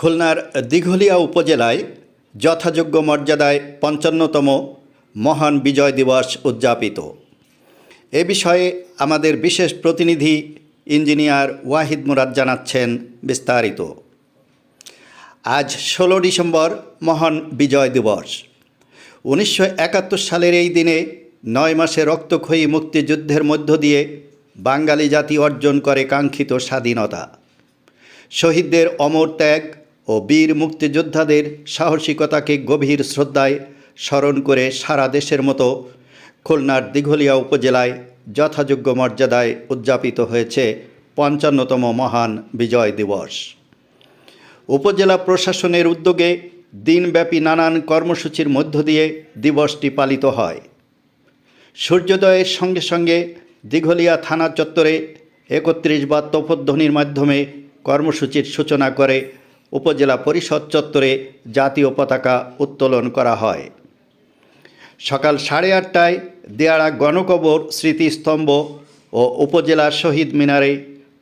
খুলনার দিঘলিয়া উপজেলায় যথাযোগ্য মর্যাদায় ৫৫তম মহান বিজয় দিবস উদযাপিত। এ বিষয়ে আমাদের বিশেষ প্রতিনিধি ইঞ্জিনিয়ার ওয়াহিদ মুরাদ জানাচ্ছেন বিস্তারিত। আজ ১৬ ডিসেম্বর মহান বিজয় দিবস। ১৯৭১ সালের এই দিনে ৯ মাসে রক্তক্ষয়ী মুক্তিযুদ্ধের মধ্য দিয়ে বাঙালি জাতি অর্জন করে কাঙ্ক্ষিত স্বাধীনতা। শহীদদের অমর ত্যাগ ও বীর মুক্তিযোদ্ধাদের সাহসিকতাকে গভীর শ্রদ্ধায় স্মরণ করে সারা দেশের মতো খুলনার দিঘলিয়া উপজেলায় যথাযোগ্য মর্যাদায় উদযাপিত হয়েছে ৫৫তম মহান বিজয় দিবস। উপজেলা প্রশাসনের উদ্যোগে দিনব্যাপী নানান কর্মসূচির মধ্য দিয়ে দিবসটি পালিত হয়। সূর্যোদয়ের সঙ্গে সঙ্গে দিঘলিয়া থানা চত্বরে ৩১ বার তোপধ্বনির মাধ্যমে কর্মসূচির সূচনা করে উপজেলা পরিষদ চত্বরে জাতীয় পতাকা উত্তোলন করা হয়। সকাল ৮:৩০টায় দেয়াড়া গণকবর স্মৃতিস্তম্ভ ও উপজেলা শহীদ মিনারে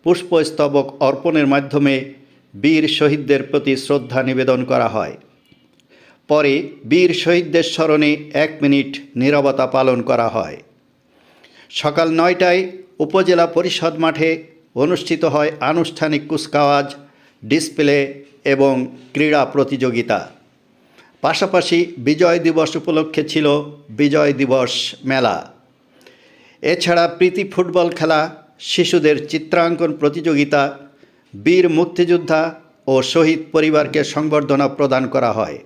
পুষ্পস্তবক অর্পণের মাধ্যমে বীর শহীদদের প্রতি শ্রদ্ধা নিবেদন করা হয়। পরে বীর শহীদদের স্মরণে ১ মিনিট নীরবতা পালন করা হয়। সকাল ৯টায় উপজেলা পরিষদ মাঠে অনুষ্ঠিত হয় আনুষ্ঠানিক কুচকাওয়াজ, ডিসপ্লে এবং ক্রীড়া প্রতিযোগিতা। পাশাপাশি বিজয় দিবস উপলক্ষে ছিল বিজয় দিবস মেলা। এছাড়া প্রীতি ফুটবল খেলা, শিশুদের চিত্রাঙ্কন প্রতিযোগিতা, বীর মুক্তিযোদ্ধা ও শহীদ পরিবারকে সংবর্ধনা প্রদান করা হয়।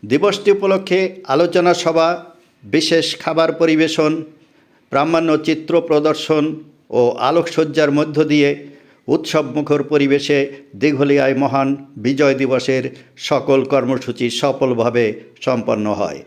দিবসটি উপলক্ষে আলোচনা সভা, বিশেষ খাবার পরিবেশন, প্রামাণ্য চিত্র প্রদর্শন ও আলোকসজ্জার মধ্য দিয়ে উৎসবমুখর পরিবেশে দিঘলিয়ায় মহান বিজয় দিবসের সকল কর্মসূচি সফলভাবে সম্পন্ন হয়।